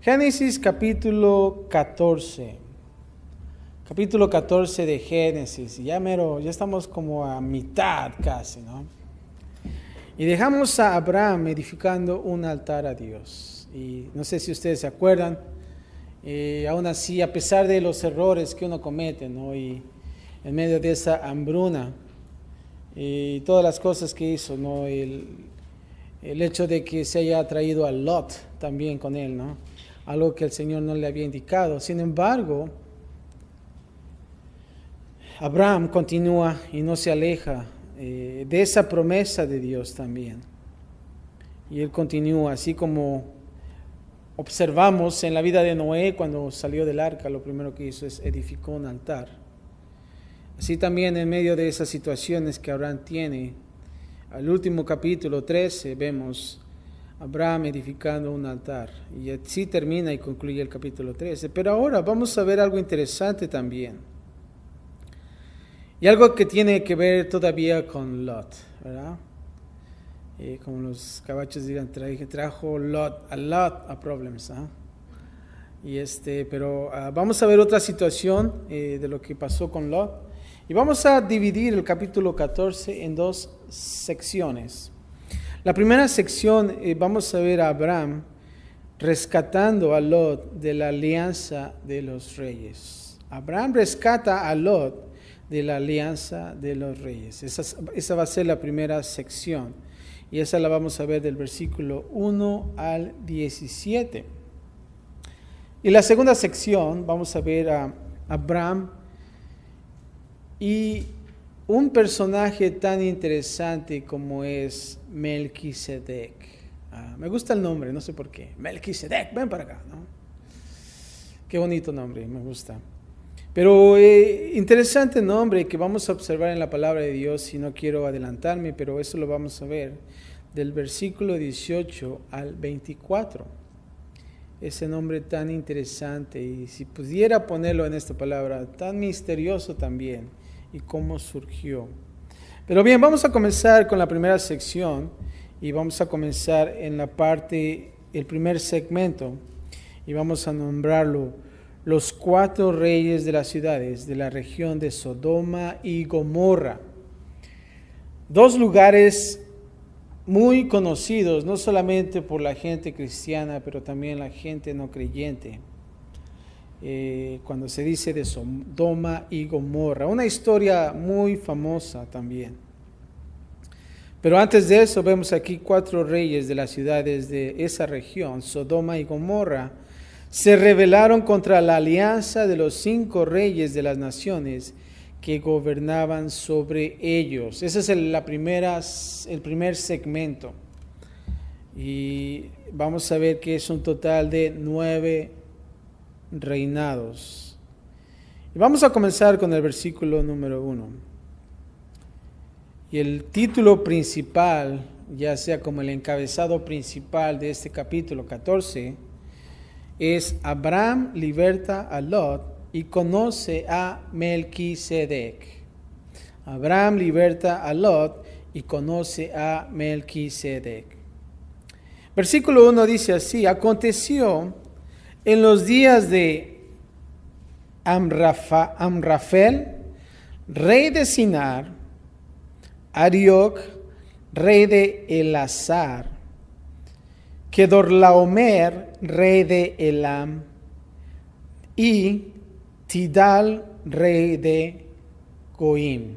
Génesis capítulo 14. Capítulo 14 de Génesis. Ya estamos como a mitad casi, ¿no? Y dejamos a Abraham edificando un altar a Dios. Y no sé si ustedes se acuerdan, aún así, a pesar de los errores que uno comete, ¿no? Y en medio de esa hambruna y todas las cosas que hizo, ¿no? El hecho de que se haya traído a Lot también con él, ¿no? Algo que el Señor no le había indicado. Sin embargo, Abraham continúa y no se aleja de esa promesa de Dios también. Y él continúa, así como observamos en la vida de Noé cuando salió del arca, lo primero que hizo es edificó un altar. Así también en medio de esas situaciones que Abraham tiene, al último capítulo 13 vemos Abraham edificando un altar. Y así termina y concluye el capítulo 13. Pero ahora vamos a ver algo interesante también. Y algo que tiene que ver todavía con Lot, ¿verdad? Como los cabachos dirán, trajo a lot of problems. Pero vamos a ver otra situación de lo que pasó con Lot. Y vamos a dividir el capítulo 14 en dos secciones. La primera sección vamos a ver a Abraham rescatando a Lot de la alianza de los reyes. Abraham rescata a Lot de la alianza de los reyes. Esa va a ser la primera sección. Y esa la vamos a ver del versículo 1 al 17. Y la segunda sección vamos a ver a Abraham y un personaje tan interesante como es Melquisedec. Me gusta el nombre, no sé por qué. Melquisedec, ven para acá, ¿no? Qué bonito nombre, me gusta. Pero interesante nombre que vamos a observar en la palabra de Dios, y no quiero adelantarme, pero eso lo vamos a ver del versículo 18 al 24. Ese nombre tan interesante, y si pudiera ponerlo en esta palabra, tan misterioso también, y cómo surgió. Pero bien, vamos a comenzar con la primera sección, y vamos a comenzar en la parte, el primer segmento, y vamos a nombrarlo los 4 reyes de las ciudades de la región de Sodoma y Gomorra. 2 lugares muy conocidos, no solamente por la gente cristiana, pero también la gente no creyente. Cuando se dice de Sodoma y Gomorra, una historia muy famosa también. Pero antes de eso vemos aquí 4 reyes de las ciudades de esa región, Sodoma y Gomorra, se rebelaron contra la alianza de los 5 reyes de las naciones que gobernaban sobre ellos. Ese es el primer segmento. Y vamos a ver que es un total de 9 reinados. Y vamos a comenzar con el versículo número 1. Y el título principal, ya sea como el encabezado principal de este capítulo 14, es Abraham liberta a Lot y conoce a Melquisedec. Abraham liberta a Lot y conoce a Melquisedec. Versículo 1 dice así: aconteció en los días de Amrafel, rey de Sinar, Arioc, rey de Elazar, Kedorlaomer, rey de Elam, y Tidal, rey de Goim.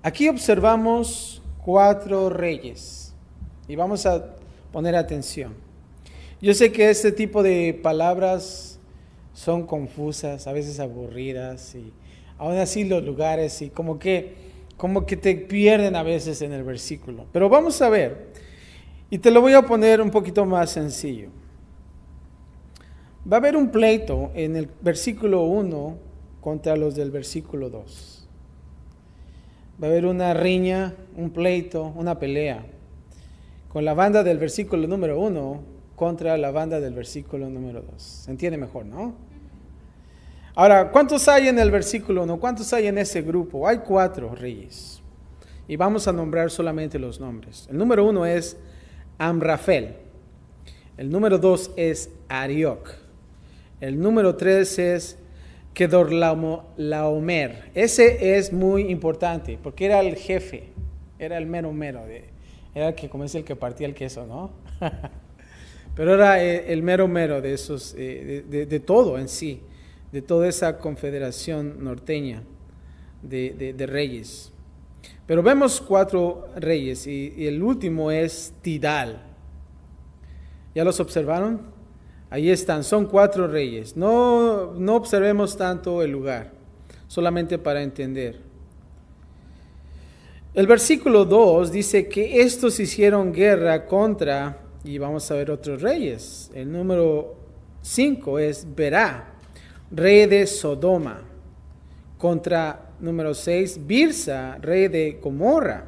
Aquí observamos 4 reyes y vamos a poner atención. Yo sé que este tipo de palabras son confusas, a veces aburridas, y aún así los lugares y como que te pierden a veces en el versículo. Pero vamos a ver. Y te lo voy a poner un poquito más sencillo. Va a haber un pleito en el versículo 1 contra los del versículo 2. Va a haber una riña, un pleito, una pelea con la banda del versículo número 1 contra la banda del versículo número 2. ¿Se entiende mejor, no? Ahora, ¿cuántos hay en el versículo 1? ¿Cuántos hay en ese grupo? Hay 4 reyes. Y vamos a nombrar solamente los nombres. El número 1 es Amrafel. El número 2 es Arioc. El número 3 es Kedorlaomer. Ese es muy importante porque era el jefe, era el mero mero, era el que, como es el que partía el queso, ¿no? Pero era el mero mero de esos, de todo en sí, de toda esa confederación norteña de reyes. Pero vemos 4 reyes y el último es Tidal. ¿Ya los observaron? Ahí están, son 4 reyes. No observemos tanto el lugar, solamente para entender. El versículo 2 dice que estos hicieron guerra contra, y vamos a ver otros reyes. El número 5 es Berá, rey de Sodoma, contra número 6, Birsa, rey de Gomorra,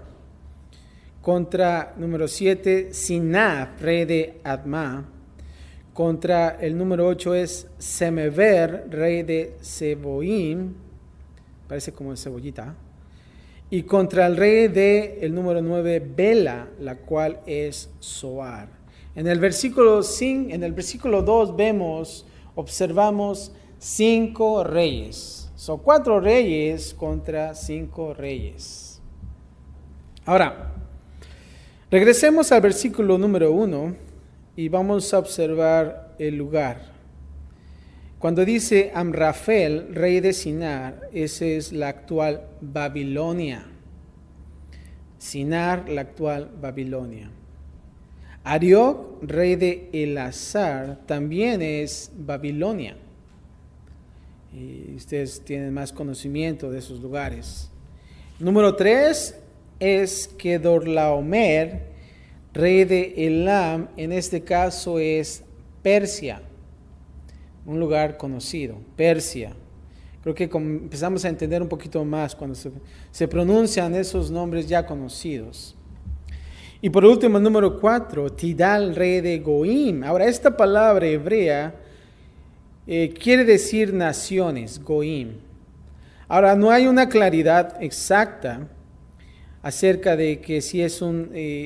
contra número 7, Sinab, rey de Adma, contra el número 8 es Semever, rey de Seboim, parece como cebollita, y contra el rey de el número 9, Bela, la cual es Zoar. En el versículo 2 observamos 5 reyes. Son 4 reyes contra 5 reyes. Ahora, regresemos al versículo número 1 y vamos a observar el lugar. Cuando dice Amrafel, rey de Sinar, esa es la actual Babilonia. Sinar, la actual Babilonia. Arioc, rey de Elazar, también es Babilonia. Y ustedes tienen más conocimiento de esos lugares. Número 3 es Kedorlaomer, rey de Elam, en este caso es Persia, un lugar conocido, Persia. Creo que empezamos a entender un poquito más cuando se pronuncian esos nombres ya conocidos. Y por último, número 4, Tidal, rey de Goim. Ahora, esta palabra hebrea quiere decir naciones, Goim. Ahora, no hay una claridad exacta acerca de que si es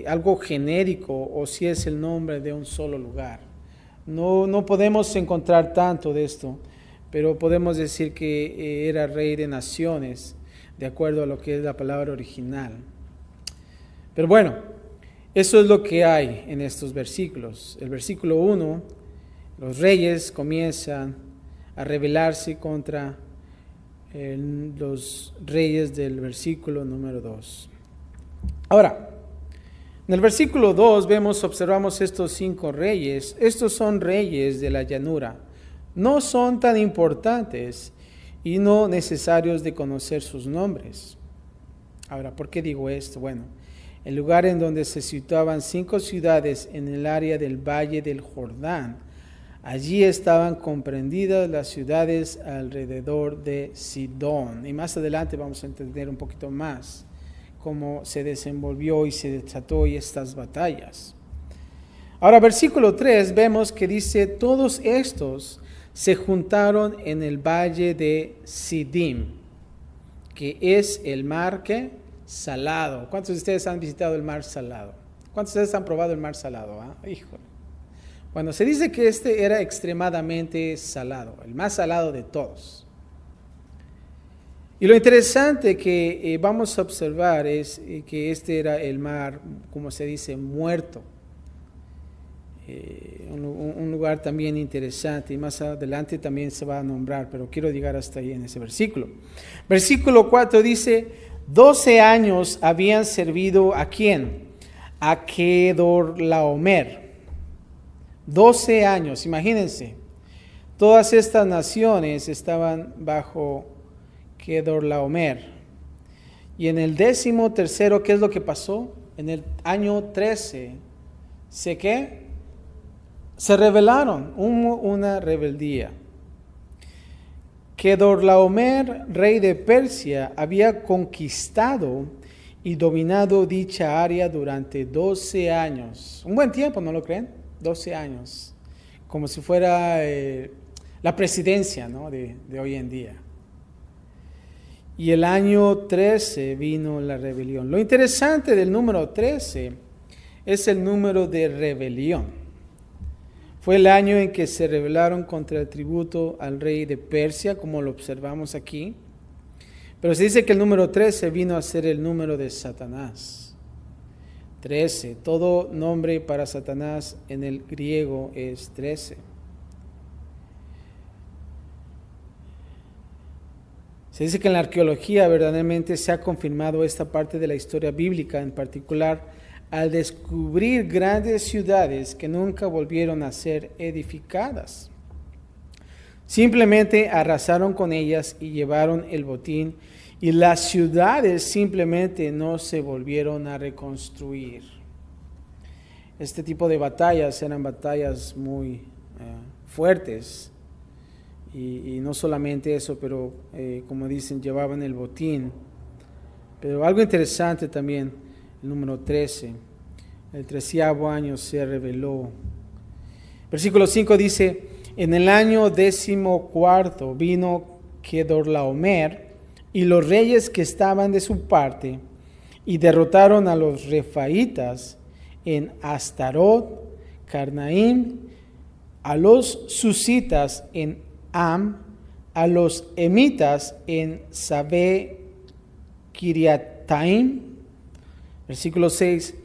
algo genérico o si es el nombre de un solo lugar. No podemos encontrar tanto de esto, pero podemos decir que era rey de naciones, de acuerdo a lo que es la palabra original. Pero bueno, eso es lo que hay en estos versículos. El versículo 1, los reyes comienzan a rebelarse contra los reyes del versículo número 2. Ahora, en el versículo 2 observamos estos 5 reyes. Estos son reyes de la llanura. No son tan importantes y no necesarios de conocer sus nombres. Ahora, ¿por qué digo esto? Bueno, el lugar en donde se situaban 5 ciudades en el área del Valle del Jordán, allí estaban comprendidas las ciudades alrededor de Sidón. Y más adelante vamos a entender un poquito más cómo se desenvolvió y se desató estas batallas. Ahora, versículo 3, vemos que dice, todos estos se juntaron en el valle de Sidim, que es el mar que salado. ¿Cuántos de ustedes han visitado el mar salado? ¿Cuántos de ustedes han probado el mar salado? Híjole. Bueno, se dice que este era extremadamente salado, el más salado de todos. Y lo interesante que vamos a observar es que este era el mar, como se dice, muerto. Un lugar también interesante, y más adelante también se va a nombrar, pero quiero llegar hasta ahí en ese versículo. Versículo 4 dice, 12 años habían servido ¿a quién? A Kedorlaomer. 12 años, imagínense. Todas estas naciones estaban bajo Kedorlaomer. Y en el 13º, ¿qué es lo que pasó? En el año 13, se rebelaron, una rebeldía. Kedorlaomer, rey de Persia, había conquistado y dominado dicha área durante 12 años. Un buen tiempo, ¿no lo creen? 12 años. Como si fuera la presidencia, ¿no? de hoy en día. Y el año 13 vino la rebelión. Lo interesante del número 13 es el número de rebelión. Fue el año en que se rebelaron contra el tributo al rey de Persia, como lo observamos aquí. Pero se dice que el número 13 vino a ser el número de Satanás. 13, todo nombre para Satanás en el griego es 13. Se dice que en la arqueología verdaderamente se ha confirmado esta parte de la historia bíblica, en particular al descubrir grandes ciudades que nunca volvieron a ser edificadas. Simplemente arrasaron con ellas y llevaron el botín, y las ciudades simplemente no se volvieron a reconstruir. Este tipo de batallas eran batallas muy fuertes, y no solamente eso, pero como dicen, llevaban el botín. Pero algo interesante también, el número 13, el 13º año se rebeló. Versículo 5 dice: en el año 14 vino Kedorlaomer y los reyes que estaban de su parte, y derrotaron a los refaítas en Astarot, Carnaim, a los susitas en Am, a los emitas en Sabe Kiriataim. Versículo 6,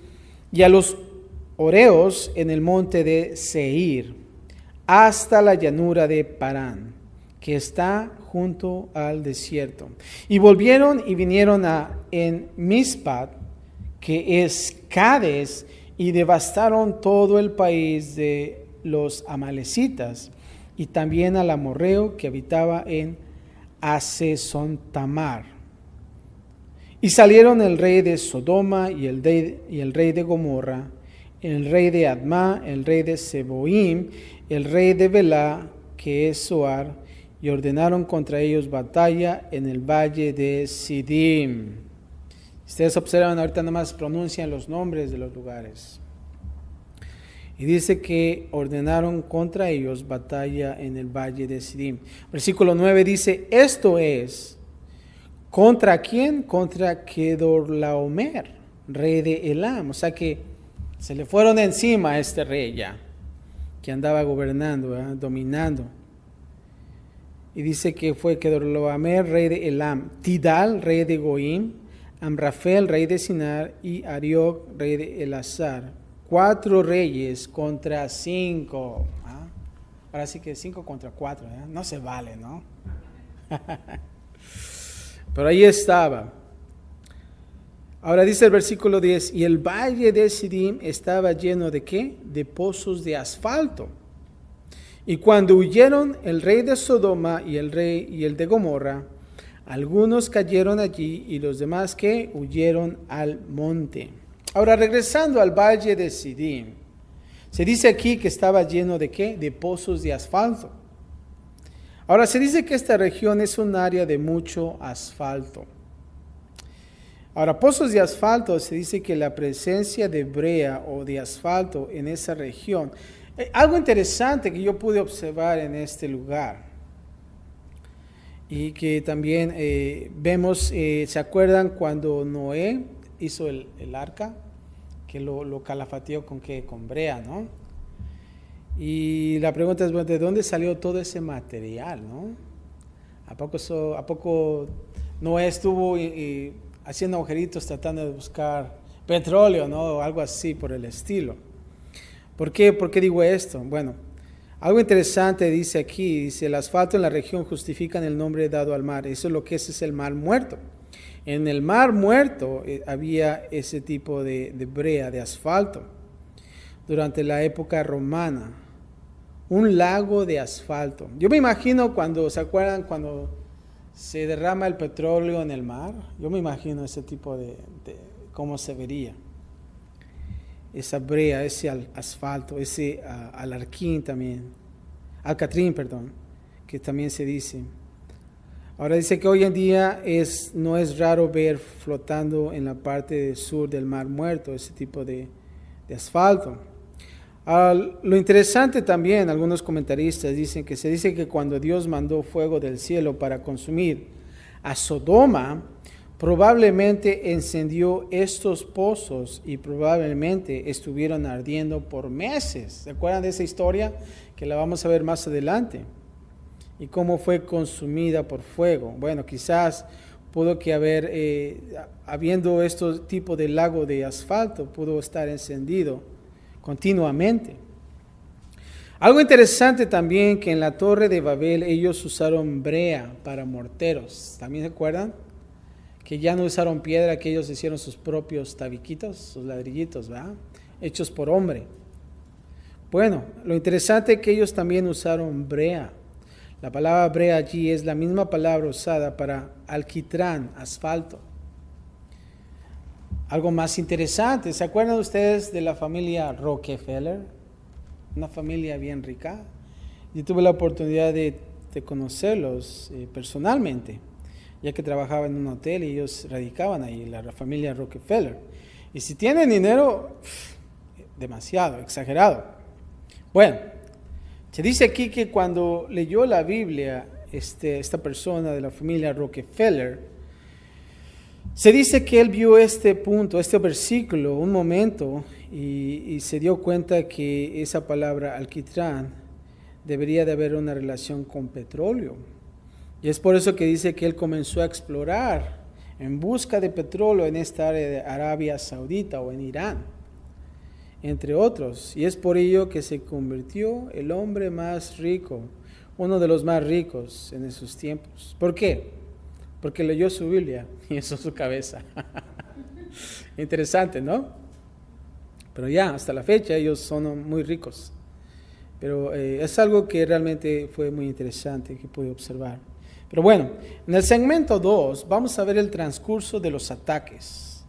y a los oreos en el monte de Seir, hasta la llanura de Parán, que está junto al desierto. Y volvieron y vinieron en Mispat, que es Cades, y devastaron todo el país de los amalecitas, y también al amorreo que habitaba en Asesontamar. Y salieron el rey de Sodoma y el rey de Gomorra, el rey de Adma, el rey de Seboim, el rey de Belá, que es Zoar, y ordenaron contra ellos batalla en el valle de Sidim. Ustedes observan, ahorita nomás pronuncian los nombres de los lugares. Y dice que ordenaron contra ellos batalla en el valle de Sidim. Versículo 9 dice: esto es, ¿contra quién? Contra Kedorlaomer, rey de Elam. O sea que se le fueron encima a este rey ya, que andaba gobernando, dominando. Y dice que fue Kedorlaomer, rey de Elam, Tidal, rey de Goim, Amrafel, rey de Sinar, y Arioc, rey de Elazar. 4 reyes contra 5. Ahora sí que 5 contra 4, no se vale, ¿no? Pero ahí estaba. Ahora dice el versículo 10, y el valle de Sidim estaba lleno ¿de qué? De pozos de asfalto. Y cuando huyeron el rey de Sodoma y el de Gomorra, algunos cayeron allí y los demás que huyeron al monte. Ahora, regresando al valle de Sidim, se dice aquí que estaba lleno ¿de qué? De pozos de asfalto. Ahora, se dice que esta región es un área de mucho asfalto. Ahora, pozos de asfalto, se dice que la presencia de brea o de asfalto en esa región. Algo interesante que yo pude observar en este lugar, y que también vemos, ¿se acuerdan cuando Noé hizo el arca? Que lo calafateó con ¿qué? Con brea, ¿no? Y la pregunta es, bueno, ¿de dónde salió todo ese material, no? ¿A poco Noé estuvo haciendo agujeritos tratando de buscar petróleo, ¿no? O algo así por el estilo. ¿Por qué digo esto? Bueno, algo interesante dice aquí, dice: el asfalto en la región justifican el nombre dado al mar. Eso es lo que es el mar muerto. En el mar muerto había ese tipo de brea, de asfalto, durante la época romana. Un lago de asfalto. Yo me imagino ¿se acuerdan cuando se derrama el petróleo en el mar? Yo me imagino ese tipo de cómo se vería. Esa brea, ese asfalto, ese alcatrín también, que también se dice. Ahora dice que hoy en día no es raro ver flotando en la parte sur del Mar Muerto ese tipo de asfalto. Lo interesante también, algunos comentaristas dicen que se dice que cuando Dios mandó fuego del cielo para consumir a Sodoma, probablemente encendió estos pozos y probablemente estuvieron ardiendo por meses. ¿Se acuerdan de esa historia? Que la vamos a ver más adelante. Y cómo fue consumida por fuego. Bueno, quizás pudo que habiendo este tipo de lago de asfalto, pudo estar encendido continuamente. Algo interesante también que en la Torre de Babel ellos usaron brea para morteros. ¿También se acuerdan? Que ya no usaron piedra, que ellos hicieron sus propios tabiquitos, sus ladrillitos, ¿verdad? Hechos por hombre. Bueno, lo interesante es que ellos también usaron brea. La palabra brea allí es la misma palabra usada para alquitrán, asfalto. Algo más interesante, ¿se acuerdan ustedes de la familia Rockefeller? Una familia bien rica. Yo tuve la oportunidad de conocerlos personalmente, ya que trabajaba en un hotel y ellos radicaban ahí, la familia Rockefeller. Y si tienen dinero, demasiado, exagerado. Bueno, se dice aquí que cuando leyó la Biblia, esta persona de la familia Rockefeller, se dice que él vio este punto, este versículo, un momento, y se dio cuenta que esa palabra alquitrán debería de haber una relación con petróleo. Y es por eso que dice que él comenzó a explorar en busca de petróleo en esta área de Arabia Saudita o en Irán, entre otros. Y es por ello que se convirtió el hombre más rico, uno de los más ricos en esos tiempos. ¿Por qué? Porque leyó su Biblia y eso es su cabeza. Interesante, ¿no? Pero ya, hasta la fecha ellos son muy ricos. Pero es algo que realmente fue muy interesante que pude observar. Pero bueno, en el segmento 2 vamos a ver el transcurso de los ataques.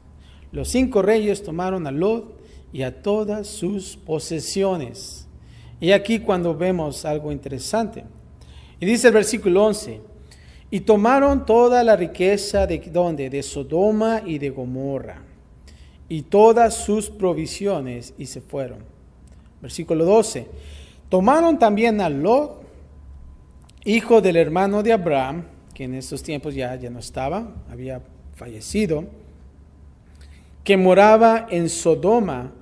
Los 5 reyes tomaron a Lot y a todas sus posesiones. Y aquí cuando vemos algo interesante. Y dice el versículo 11, y tomaron toda la riqueza de ¿dónde? De Sodoma y de Gomorra, y todas sus provisiones, y se fueron. Versículo 12, tomaron también a Lot, hijo del hermano de Abraham, que en estos tiempos ya no estaba, había fallecido, que moraba en Sodoma,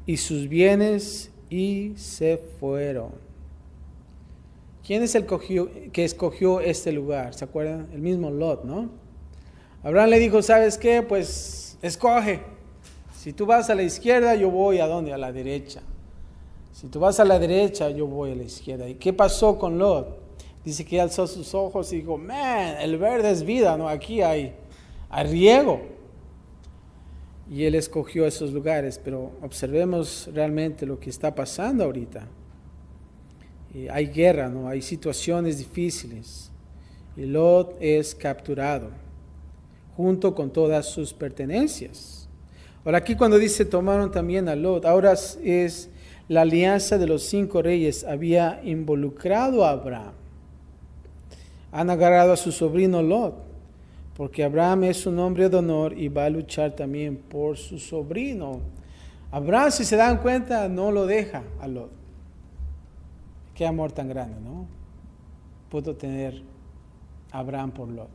y sus bienes, y se fueron. ¿Quién es el que escogió este lugar? ¿Se acuerdan? El mismo Lot, ¿no? Abraham le dijo, ¿sabes qué? Pues escoge. Si tú vas a la izquierda, yo voy ¿a dónde? A la derecha. Si tú vas a la derecha, yo voy a la izquierda. ¿Y qué pasó con Lot? Dice que alzó sus ojos y dijo, man, el verde es vida, ¿no? Aquí hay riego. Y él escogió esos lugares, pero observemos realmente lo que está pasando ahorita. Hay guerra, ¿no? Hay situaciones difíciles. Y Lot es capturado, junto con todas sus pertenencias. Ahora aquí cuando dice tomaron también a Lot, ahora es la alianza de los 5 reyes había involucrado a Abraham. Han agarrado a su sobrino Lot, porque Abraham es un hombre de honor y va a luchar también por su sobrino. Abraham, si se dan cuenta, no lo deja a Lot. Qué amor tan grande, ¿no? Pudo tener Abraham por Lot.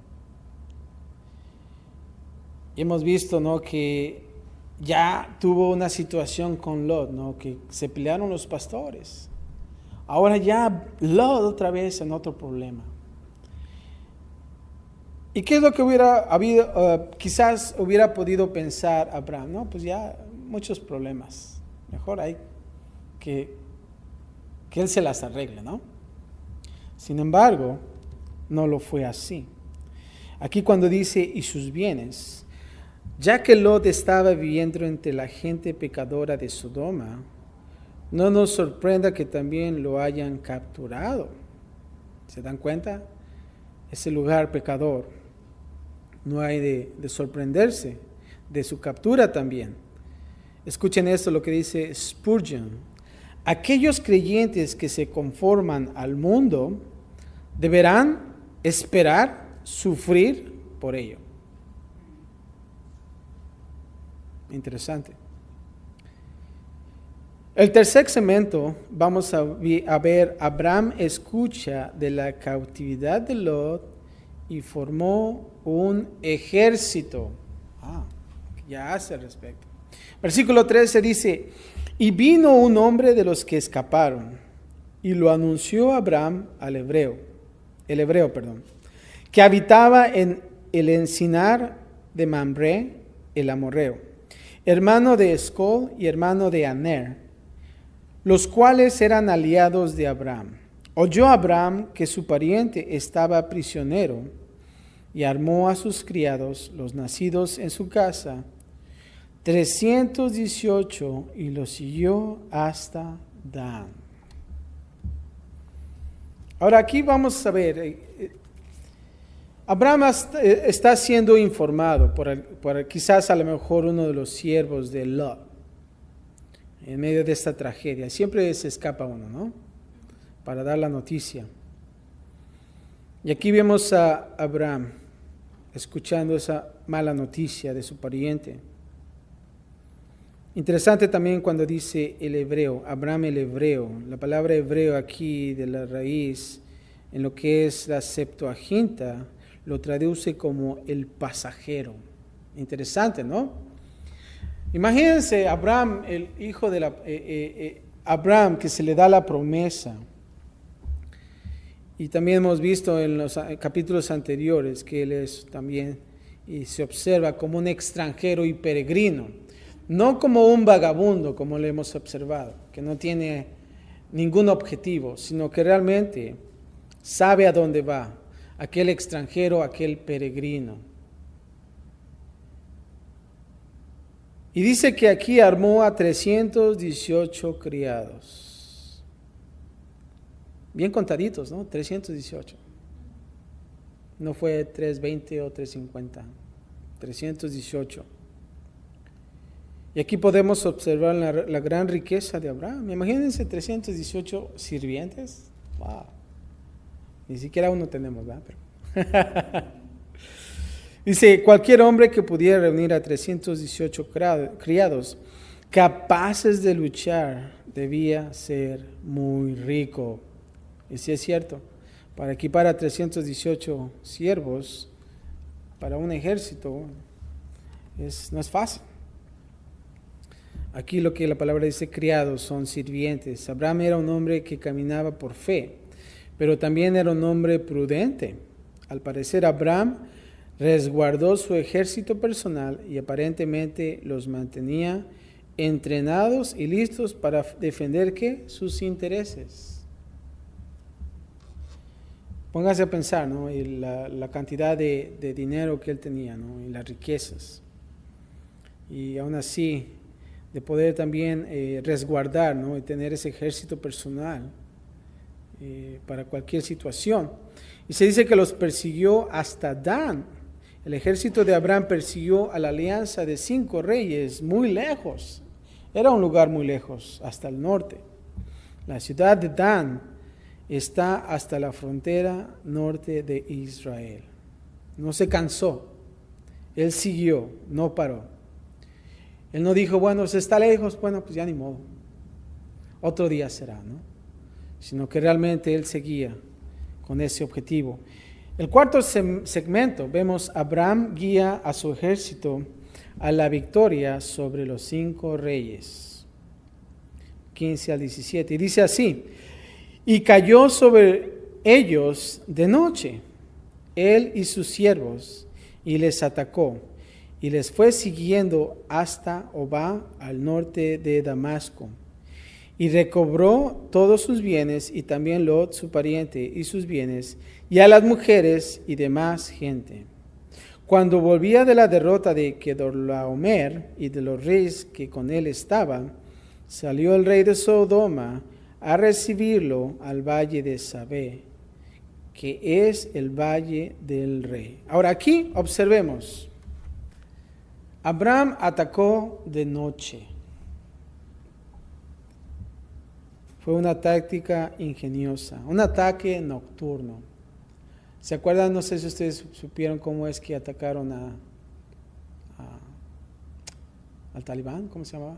Y hemos visto, ¿no? Que ya tuvo una situación con Lot, ¿no? Que se pelearon los pastores. Ahora ya Lot otra vez en otro problema. ¿Y qué es lo que hubiera habido? Quizás hubiera podido pensar Abraham, no, pues ya muchos problemas. Mejor hay que él se las arregle, ¿no? Sin embargo, no lo fue así. Aquí cuando dice y sus bienes, ya que Lot estaba viviendo entre la gente pecadora de Sodoma, no nos sorprenda que también lo hayan capturado. ¿Se dan cuenta? Ese lugar pecador. No hay de sorprenderse de su captura también. Escuchen esto, lo que dice Spurgeon. Aquellos creyentes que se conforman al mundo deberán esperar, sufrir por ello. Interesante. El tercer segmento vamos a ver, Abraham escucha de la cautividad de Lot y formó un ejército. Ya hace al respecto. Versículo 13 dice, y vino un hombre de los que escaparon, y lo anunció a Abraham el hebreo, que habitaba en el encinar de Mamre, el amorreo, hermano de Escol y hermano de Aner, los cuales eran aliados de Abraham. Oyó Abraham que su pariente estaba prisionero, y armó a sus criados, los nacidos en su casa, 318, y los siguió hasta Dan. Ahora aquí vamos a ver, Abraham está siendo informado por quizás a lo mejor uno de los siervos de Lot, en medio de esta tragedia. Siempre se escapa uno, ¿no? Para dar la noticia. Y aquí vemos a Abraham escuchando esa mala noticia de su pariente. Interesante también cuando dice el hebreo, Abraham el hebreo. La palabra hebreo aquí de la raíz, en lo que es la Septuaginta, lo traduce como el pasajero. Interesante, ¿no? Imagínense Abraham, el hijo de Abraham, que se le da la promesa. Y también hemos visto en los capítulos anteriores que él es también, y se observa como un extranjero y peregrino. No como un vagabundo, como le hemos observado, que no tiene ningún objetivo, sino que realmente sabe a dónde va, aquel extranjero, aquel peregrino. Y dice que aquí armó a 318 criados. Bien contaditos, ¿no? 318. No fue 320 o 350, 318. Y aquí podemos observar la gran riqueza de Abraham. Imagínense 318 sirvientes. Wow. Ni siquiera uno tenemos, ¿verdad? Pero dice, cualquier hombre que pudiera reunir a 318 criados capaces de luchar debía ser muy rico. Y sí es cierto, para equipar a 318 siervos para un ejército no es fácil. Aquí lo que la palabra dice, criados, son sirvientes. Abraham era un hombre que caminaba por fe, pero también era un hombre prudente. Al parecer, Abraham resguardó su ejército personal y aparentemente los mantenía entrenados y listos para defender ¿qué? Sus intereses. Póngase a pensar, ¿no? Y la cantidad de dinero que él tenía, ¿no? Y las riquezas. Y aún así, de poder también resguardar, ¿no? Y tener ese ejército personal para cualquier situación. Y se dice que los persiguió hasta Dan. El ejército de Abraham persiguió a la alianza de 5 reyes muy lejos. Era un lugar muy lejos, hasta el norte. La ciudad de Dan está hasta la frontera norte de Israel. No se cansó. Él siguió, no paró. Él no dijo, bueno, se está lejos, bueno, pues ya ni modo. Otro día será, ¿no? Sino que realmente él seguía con ese objetivo. El cuarto segmento, vemos Abraham guía a su ejército a la victoria sobre los 5 reyes. 15 al 17. Y dice así, y cayó sobre ellos de noche, él y sus siervos, y les atacó. Y les fue siguiendo hasta Obá, al norte de Damasco. Y recobró todos sus bienes, y también Lot, su pariente, y sus bienes, y a las mujeres y demás gente. Cuando volvía de la derrota de Kedorlaomer y de los reyes que con él estaban, salió el rey de Sodoma a recibirlo al valle de Sabé, que es el valle del rey. Ahora aquí observemos. Abraham atacó de noche. Fue una táctica ingeniosa, un ataque nocturno. ¿Se acuerdan? No sé si ustedes supieron cómo es que atacaron al talibán, ¿cómo se llamaba?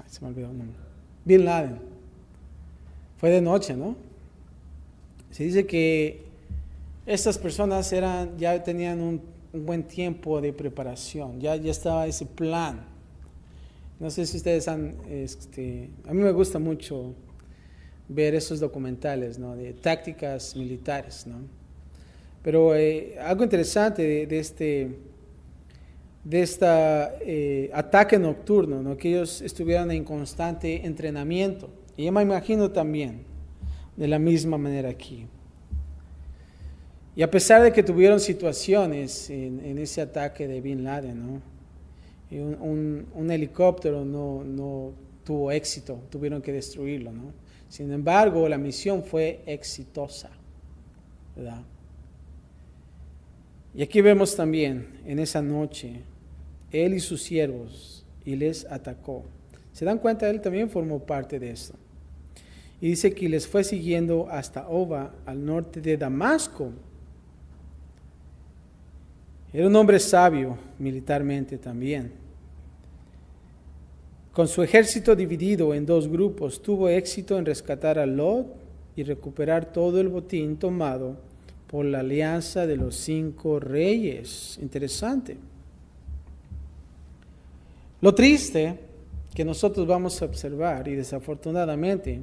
Se me olvidó el nombre. Bin Laden. Fue de noche, ¿no? Se dice que estas personas ya tenían un buen tiempo de preparación, ya estaba ese plan. No sé si ustedes a mí me gusta mucho ver esos documentales, ¿no? De tácticas militares, ¿no? Pero algo interesante de esta ataque nocturno, ¿no? Que ellos estuvieran en constante entrenamiento. Y yo me imagino también de la misma manera aquí. Y a pesar de que tuvieron situaciones en ese ataque de Bin Laden, ¿no? Y un helicóptero no tuvo éxito, tuvieron que destruirlo, ¿no? Sin embargo, la misión fue exitosa, ¿verdad? Y aquí vemos también, en esa noche, él y sus siervos, y les atacó. ¿Se dan cuenta? Él también formó parte de esto. Y dice que les fue siguiendo hasta Oba, al norte de Damasco. Era un hombre sabio militarmente también. Con su ejército dividido en dos grupos, tuvo éxito en rescatar a Lot y recuperar todo el botín tomado por la alianza de los 5 reyes. Interesante. Lo triste que nosotros vamos a observar, y desafortunadamente,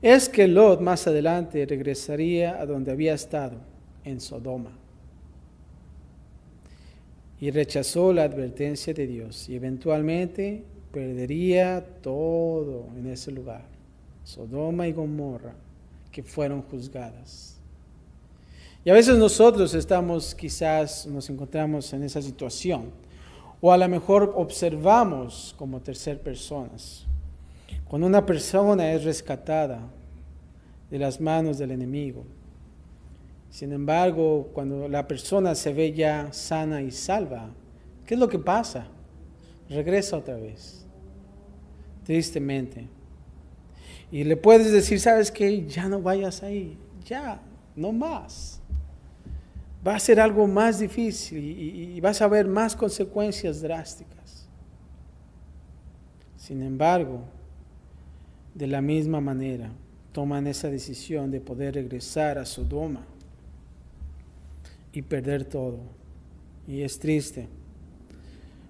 es que Lot más adelante regresaría a donde había estado, en Sodoma. Y rechazó la advertencia de Dios y eventualmente perdería todo en ese lugar. Sodoma y Gomorra, que fueron juzgadas. Y a veces nosotros quizás nos encontramos en esa situación, o a lo mejor observamos como terceras personas. Cuando una persona es rescatada de las manos del enemigo, sin embargo, cuando la persona se ve ya sana y salva, ¿qué es lo que pasa? Regresa otra vez, tristemente. Y le puedes decir, ¿sabes qué? Ya no vayas ahí, ya, no más. Va a ser algo más difícil y vas a ver más consecuencias drásticas. Sin embargo, de la misma manera, toman esa decisión de poder regresar a Sodoma y perder todo. Y es triste.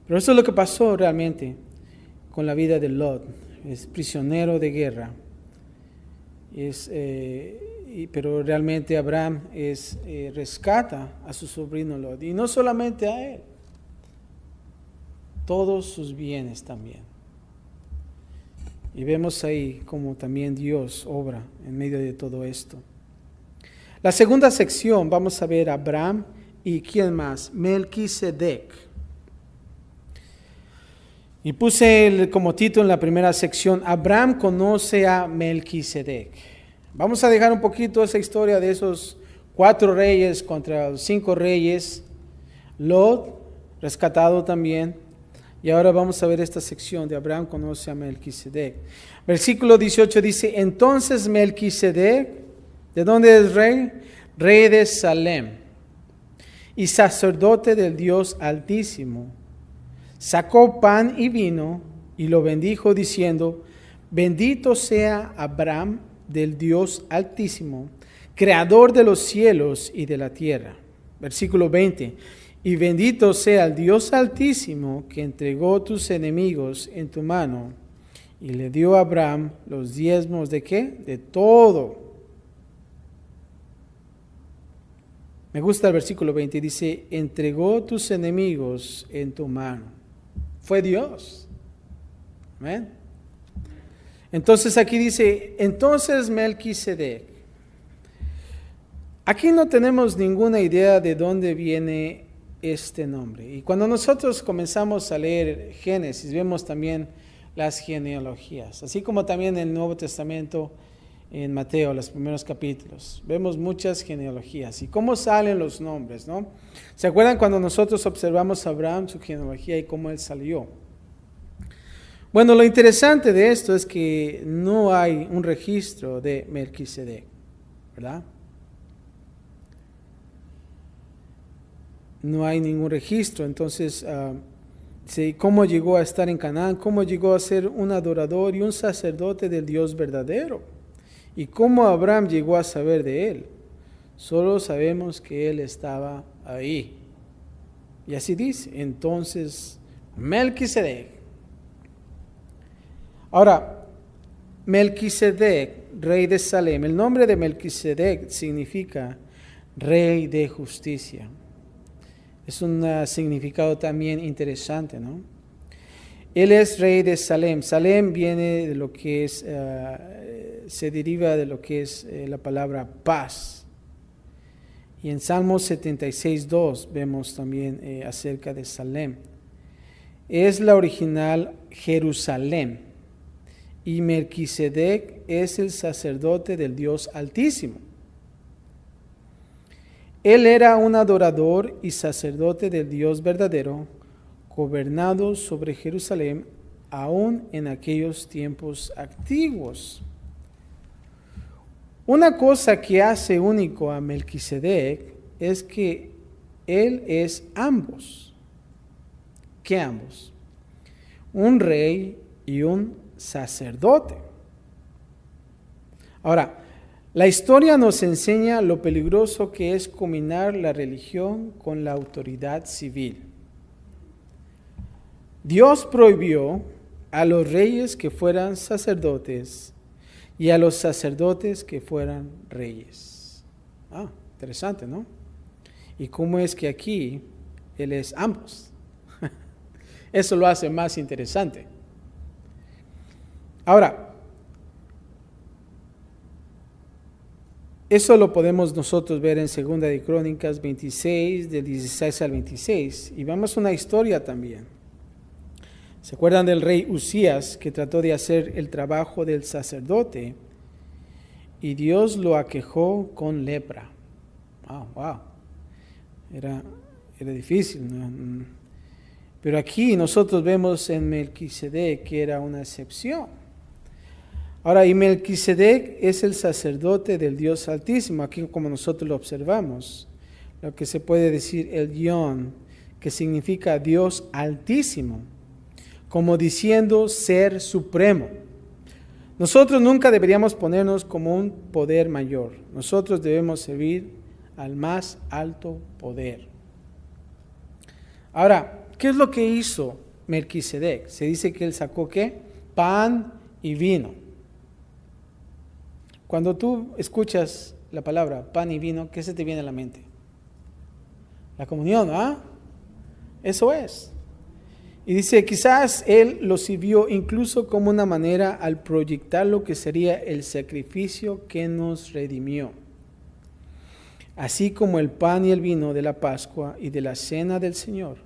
Pero eso es lo que pasó realmente con la vida de Lot. Es prisionero de guerra. Pero realmente Abraham rescata a su sobrino Lot. Y no solamente a él, todos sus bienes también. Y vemos ahí como también Dios obra en medio de todo esto. La segunda sección vamos a ver a Abraham y ¿quién más? Melquisedec. Y puse como título en la primera sección, Abraham conoce a Melquisedec. Vamos a dejar un poquito esa historia de esos 4 reyes contra los 5 reyes. Lot, rescatado también. Y ahora vamos a ver esta sección de Abraham conoce a Melquisedec. Versículo 18 dice, entonces Melquisedec, ¿de dónde es rey? Rey de Salem y sacerdote del Dios Altísimo. Sacó pan y vino y lo bendijo diciendo, bendito sea Abraham del Dios Altísimo, creador de los cielos y de la tierra. Versículo 20, y bendito sea el Dios Altísimo que entregó tus enemigos en tu mano. Y le dio a Abraham los diezmos ¿de qué? De todo. Me gusta el versículo 20, dice, entregó tus enemigos en tu mano. Fue Dios. Amén. Entonces aquí dice, entonces Melquisedec. Aquí no tenemos ninguna idea de dónde viene este nombre. Y cuando nosotros comenzamos a leer Génesis, vemos también las genealogías, así como también en el Nuevo Testamento, en Mateo, los primeros capítulos, vemos muchas genealogías y cómo salen los nombres, ¿no? ¿Se acuerdan cuando nosotros observamos a Abraham, su genealogía y cómo él salió? Bueno, lo interesante de esto es que no hay un registro de Melquisedec, ¿verdad? No hay ningún registro. Entonces, ¿cómo llegó a estar en Canaán? ¿Cómo llegó a ser un adorador y un sacerdote del Dios verdadero? ¿Y cómo Abraham llegó a saber de él? Solo sabemos que él estaba ahí. Y así dice, entonces Melquisedec. Ahora, Melquisedec, rey de Salem. El nombre de Melquisedec significa rey de justicia. Es un significado también interesante, ¿no? Él es rey de Salem. Salem viene de lo que es, se deriva de lo que es la palabra paz. Y en Salmos 76:2 vemos también acerca de Salem. Es la original Jerusalén. Y Melquisedec es el sacerdote del Dios Altísimo. Él era un adorador y sacerdote del Dios verdadero, gobernado sobre Jerusalén aún en aquellos tiempos antiguos. Una cosa que hace único a Melquisedec es que él es ambos. ¿Qué ambos? Un rey y un sacerdote. Ahora, la historia nos enseña lo peligroso que es combinar la religión con la autoridad civil. Dios prohibió a los reyes que fueran sacerdotes y a los sacerdotes que fueran reyes. Interesante, ¿no? ¿Y cómo es que aquí él es ambos? Eso lo hace más interesante. Ahora, eso lo podemos nosotros ver en 2 de Crónicas 26, del 16 al 26. Y vemos una historia también. ¿Se acuerdan del rey Usías que trató de hacer el trabajo del sacerdote? Y Dios lo aquejó con lepra. Wow. Era difícil, ¿no? Pero aquí nosotros vemos en Melquisedec que era una excepción. Ahora, y Melquisedec es el sacerdote del Dios Altísimo, aquí como nosotros lo observamos, lo que se puede decir el Yón, que significa Dios Altísimo, como diciendo ser supremo. Nosotros nunca deberíamos ponernos como un poder mayor, nosotros debemos servir al más alto poder. Ahora, ¿qué es lo que hizo Melquisedec? Se dice que él sacó ¿qué? Pan y vino. Cuando tú escuchas la palabra pan y vino, ¿qué se te viene a la mente? La comunión, ¿ah? Eso es. Y dice, quizás él lo sirvió incluso como una manera al proyectar lo que sería el sacrificio que nos redimió. Así como el pan y el vino de la Pascua y de la cena del Señor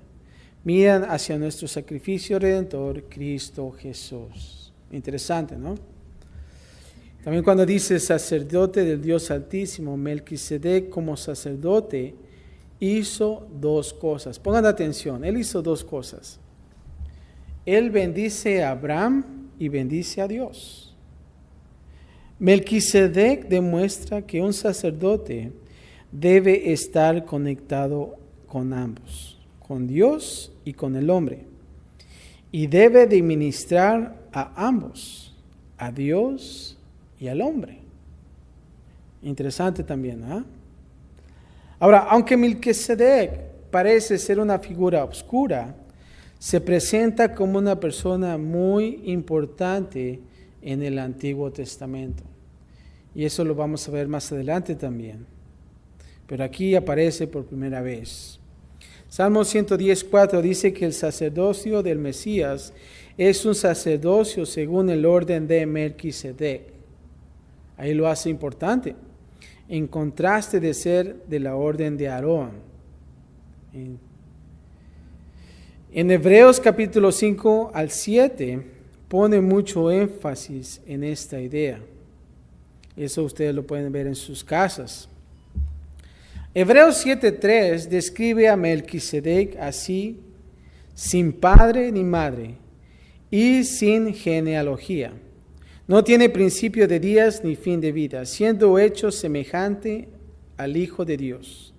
miran hacia nuestro sacrificio redentor, Cristo Jesús. Interesante, ¿no? También cuando dice sacerdote del Dios Altísimo, Melquisedec como sacerdote hizo dos cosas. Pongan atención, él hizo dos cosas. Él bendice a Abraham y bendice a Dios. Melquisedec demuestra que un sacerdote debe estar conectado con ambos, con Dios y con el hombre. Y debe de ministrar a ambos, a Dios y al hombre. Interesante también, ¿eh? Ahora, aunque Melquisedec parece ser una figura oscura, se presenta como una persona muy importante en el Antiguo Testamento. Y eso lo vamos a ver más adelante también. Pero aquí aparece por primera vez. Salmo 110:4 dice que el sacerdocio del Mesías es un sacerdocio según el orden de Melquisedec. Ahí lo hace importante, en contraste de ser de la orden de Aarón. En Hebreos capítulo 5 al 7 pone mucho énfasis en esta idea. Eso ustedes lo pueden ver en sus casas. Hebreos 7:3 describe a Melquisedec así, sin padre ni madre y sin genealogía. No tiene principio de días ni fin de vida, siendo hecho semejante al Hijo de Dios.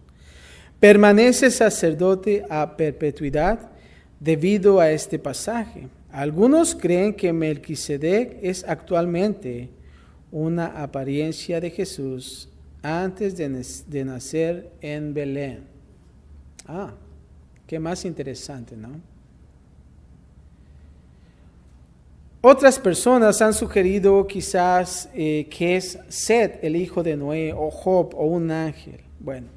Permanece sacerdote a perpetuidad debido a este pasaje. Algunos creen que Melquisedec es actualmente una apariencia de Jesús antes de nacer en Belén. Qué más interesante, ¿no? Otras personas han sugerido quizás que es Set, el hijo de Noé, o Job, o un ángel. Bueno,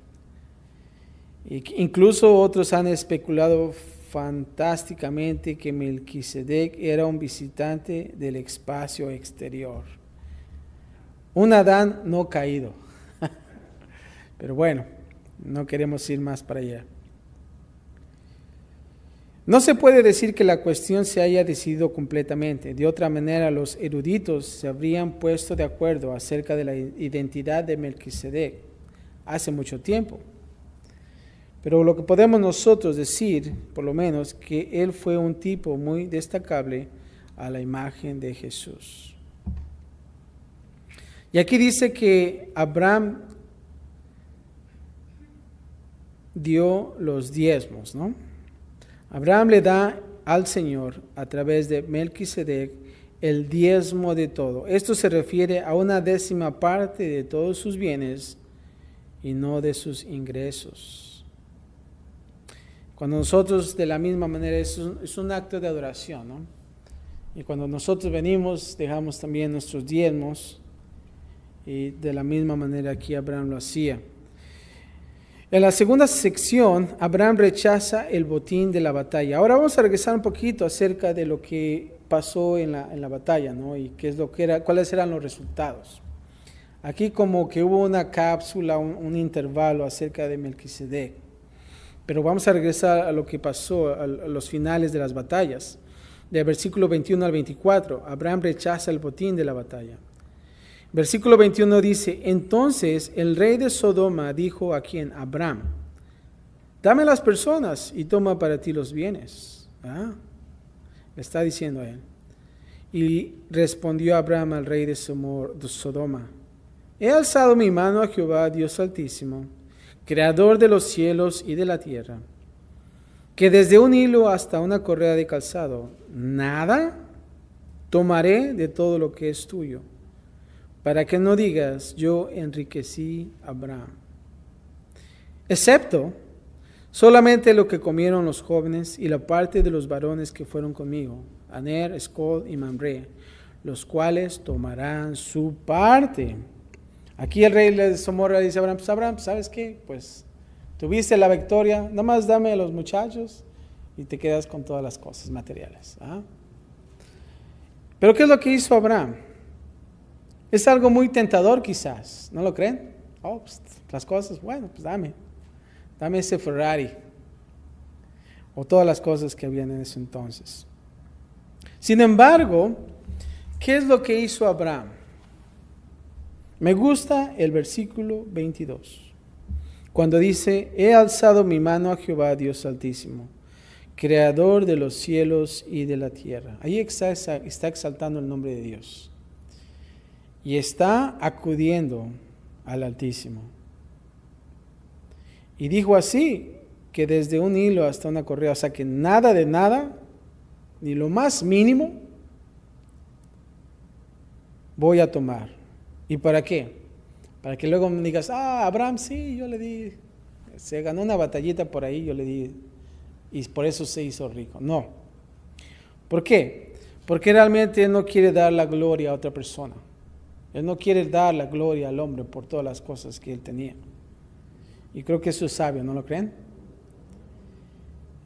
incluso otros han especulado fantásticamente que Melquisedec era un visitante del espacio exterior. Un Adán no caído. Pero bueno, no queremos ir más para allá. No se puede decir que la cuestión se haya decidido completamente. De otra manera, los eruditos se habrían puesto de acuerdo acerca de la identidad de Melquisedec hace mucho tiempo. Pero lo que podemos nosotros decir, por lo menos, que él fue un tipo muy destacable a la imagen de Jesús. Y aquí dice que Abraham dio los diezmos, ¿no? Abraham le da al Señor, a través de Melquisedec, el diezmo de todo. Esto se refiere a una 10ª parte de todos sus bienes y no de sus ingresos. Cuando nosotros, de la misma manera, es un acto de adoración, ¿no? Y cuando nosotros venimos, dejamos también nuestros diezmos, y de la misma manera aquí Abraham lo hacía. En la segunda sección, Abraham rechaza el botín de la batalla. Ahora vamos a regresar un poquito acerca de lo que pasó en la batalla, ¿no? Y qué es lo que era, cuáles eran los resultados. Aquí como que hubo una cápsula, un intervalo acerca de Melquisedec. Pero vamos a regresar a lo que pasó a los finales de las batallas. Del versículo 21 al 24, Abraham rechaza el botín de la batalla. Versículo 21 dice, entonces el rey de Sodoma dijo a quien, Abraham, dame las personas y toma para ti los bienes. Le está diciendo a él. Y respondió Abraham al rey de Sodoma, he alzado mi mano a Jehová, Dios Altísimo, creador de los cielos y de la tierra, que desde un hilo hasta una correa de calzado, nada tomaré de todo lo que es tuyo, para que no digas, yo enriquecí a Abraham. Excepto solamente lo que comieron los jóvenes y la parte de los varones que fueron conmigo, Aner, Escol y Mamre, los cuales tomarán su parte. Aquí el rey de Sodoma dice a Abraham, pues Abraham, ¿sabes qué? Pues tuviste la victoria, nada más dame a los muchachos y te quedas con todas las cosas materiales. Pero ¿qué es lo que hizo Abraham? Es algo muy tentador quizás, ¿no lo creen? Pues, las cosas, bueno, pues dame ese Ferrari o todas las cosas que habían en ese entonces. Sin embargo, ¿qué es lo que hizo Abraham? Me gusta el versículo 22, cuando dice, he alzado mi mano a Jehová, Dios Altísimo, creador de los cielos y de la tierra. Ahí está exaltando el nombre de Dios. Y está acudiendo al Altísimo. Y dijo así, que desde un hilo hasta una correa, o sea que nada de nada, ni lo más mínimo, voy a tomar. ¿Y para qué? Para que luego me digas, Abraham, sí, yo le di, se ganó una batallita por ahí, yo le di, y por eso se hizo rico. No. ¿Por qué? Porque realmente él no quiere dar la gloria a otra persona. Él no quiere dar la gloria al hombre por todas las cosas que él tenía. Y creo que eso es sabio, ¿no lo creen?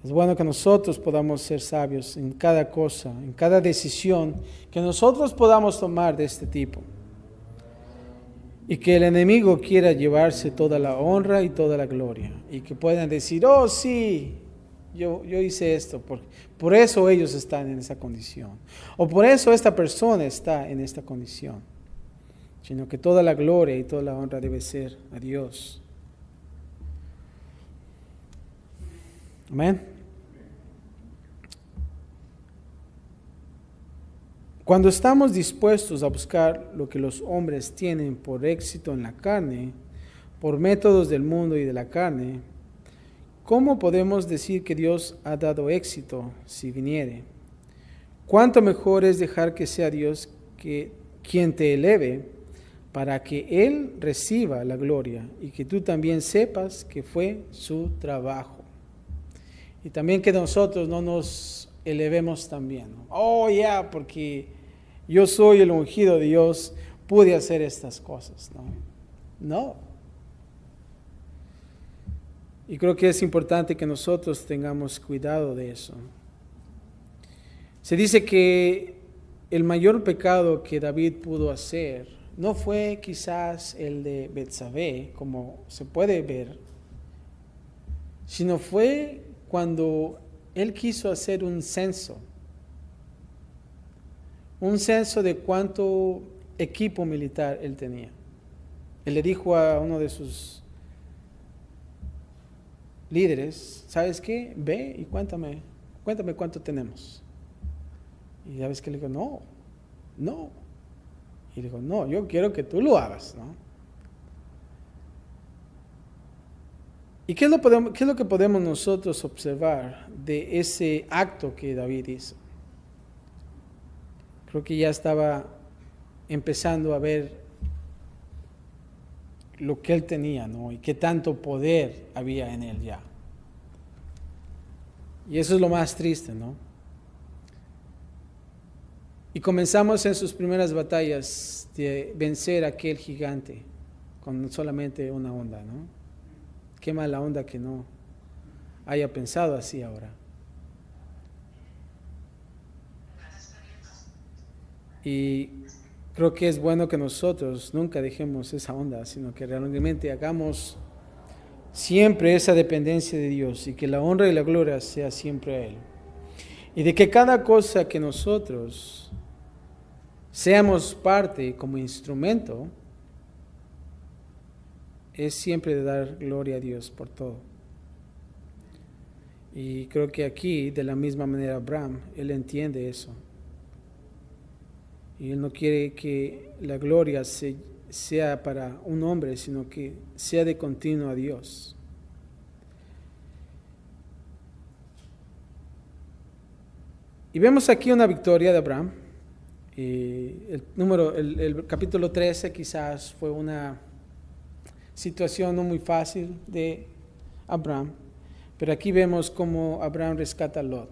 Es bueno que nosotros podamos ser sabios en cada cosa, en cada decisión que nosotros podamos tomar de este tipo. Y que el enemigo quiera llevarse toda la honra y toda la gloria. Y que puedan decir, sí, yo hice esto. Por eso ellos están en esa condición. O por eso esta persona está en esta condición. Sino que toda la gloria y toda la honra debe ser a Dios. Amén. Cuando estamos dispuestos a buscar lo que los hombres tienen por éxito en la carne, por métodos del mundo y de la carne, ¿cómo podemos decir que Dios ha dado éxito si viniere? ¿Cuánto mejor es dejar que sea Dios quien te eleve para que Él reciba la gloria y que tú también sepas que fue su trabajo. Y también que nosotros no nos elevemos también, ¿no? Oh, ya, porque yo soy el ungido de Dios, pude hacer estas cosas, ¿no? No. Y creo que es importante que nosotros tengamos cuidado de eso. Se dice que el mayor pecado que David pudo hacer no fue quizás el de Betsabé, como se puede ver, sino fue cuando él quiso hacer un censo de cuánto equipo militar él tenía. Él le dijo a uno de sus líderes, ¿sabes qué? Ve y cuéntame cuánto tenemos. Y sabes que le digo, no. Y le digo, no, yo quiero que tú lo hagas, ¿no? ¿Y qué es lo que podemos nosotros observar de ese acto que David hizo? Creo que ya estaba empezando a ver lo que él tenía, ¿no? Y qué tanto poder había en él ya. Y eso es lo más triste, ¿no? Y comenzamos en sus primeras batallas de vencer a aquel gigante con solamente una onda, ¿no? Qué mala onda que no haya pensado así ahora. Y creo que es bueno que nosotros nunca dejemos esa onda, sino que realmente hagamos siempre esa dependencia de Dios y que la honra y la gloria sea siempre a Él. Y de que cada cosa que nosotros seamos parte como instrumento, es siempre de dar gloria a Dios por todo. Y creo que aquí, de la misma manera, Abraham, él entiende eso. Y él no quiere que la gloria sea para un hombre, sino que sea de continuo a Dios. Y vemos aquí una victoria de Abraham. El capítulo 13 quizás fue una situación no muy fácil de Abraham, pero aquí vemos cómo Abraham rescata a Lot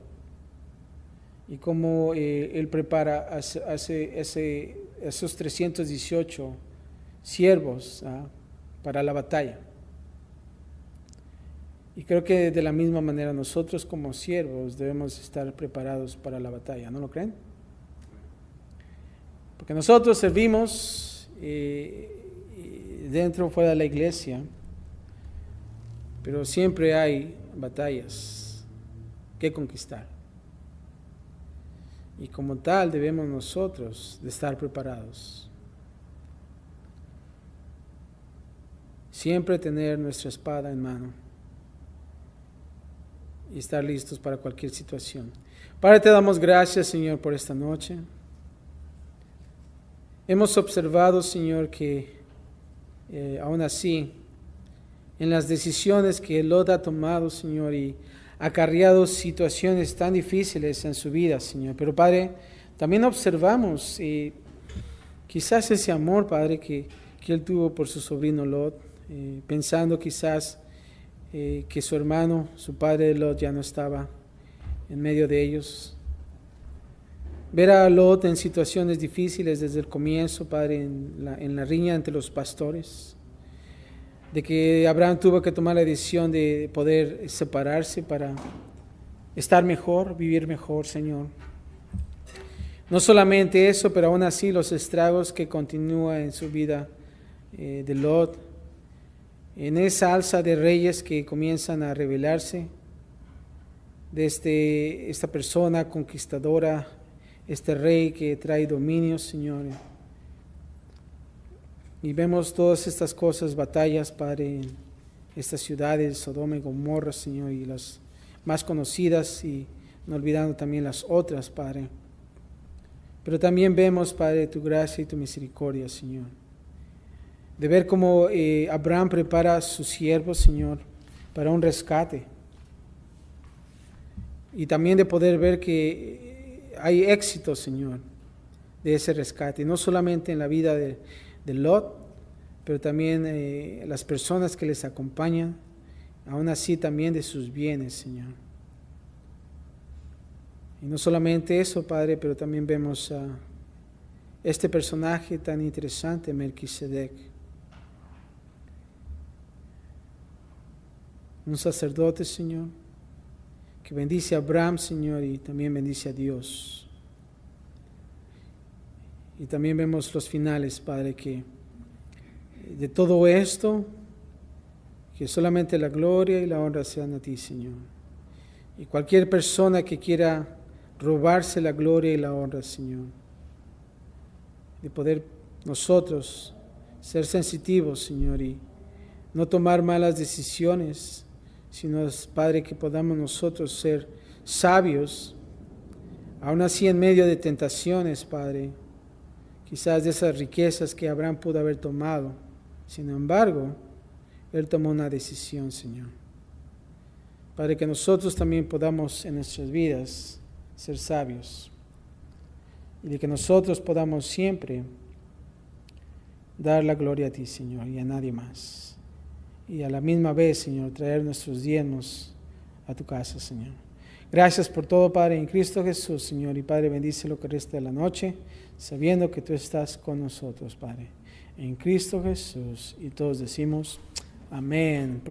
y cómo él prepara a esos 318 siervos para la batalla. Y creo que de la misma manera nosotros como siervos debemos estar preparados para la batalla, ¿no lo creen? Porque nosotros servimos dentro o fuera de la iglesia, pero siempre hay batallas que conquistar. Y como tal debemos nosotros de estar preparados. Siempre tener nuestra espada en mano y estar listos para cualquier situación. Padre, te damos gracias, Señor, por esta noche. Hemos observado, Señor, que aún así, en las decisiones que Lot ha tomado, Señor, y ha acarreado situaciones tan difíciles en su vida, Señor. Pero, Padre, también observamos quizás ese amor, Padre, que él tuvo por su sobrino Lot, pensando quizás que su hermano, su padre Lot, ya no estaba en medio de ellos. Ver a Lot en situaciones difíciles desde el comienzo, Padre, en la riña entre los pastores, de que Abraham tuvo que tomar la decisión de poder separarse para estar mejor, vivir mejor, Señor. No solamente eso, pero aún así los estragos que continúan en su vida de Lot, en esa alza de reyes que comienzan a rebelarse, de esta persona conquistadora, este rey que trae dominio, Señor. Y vemos todas estas cosas, batallas, Padre, en estas ciudades, Sodoma y Gomorra, Señor, y las más conocidas, y no olvidando también las otras, Padre. Pero también vemos, Padre, tu gracia y tu misericordia, Señor. De ver cómo Abraham prepara a sus siervos, Señor, para un rescate. Y también de poder ver que hay éxito, Señor, de ese rescate. No solamente en la vida de Lot, pero también las personas que les acompañan, aún así también de sus bienes, Señor. Y no solamente eso, Padre, pero también vemos a este personaje tan interesante, Melquisedec, un sacerdote, Señor, que bendice a Abraham, Señor, y también bendice a Dios. Y también vemos los finales, Padre, que de todo esto, que solamente la gloria y la honra sean a ti, Señor. Y cualquier persona que quiera robarse la gloria y la honra, Señor, de poder nosotros ser sensitivos, Señor, y no tomar malas decisiones, sino, Padre, que podamos nosotros ser sabios, aún así en medio de tentaciones, Padre, quizás de esas riquezas que Abraham pudo haber tomado. Sin embargo, él tomó una decisión, Señor. Padre, que nosotros también podamos en nuestras vidas ser sabios y de que nosotros podamos siempre dar la gloria a ti, Señor, y a nadie más. Y a la misma vez, Señor, traer nuestros diezmos a tu casa, Señor. Gracias por todo, Padre, en Cristo Jesús, Señor. Y Padre, bendice lo que resta de la noche, sabiendo que tú estás con nosotros, Padre. En Cristo Jesús. Y todos decimos, amén.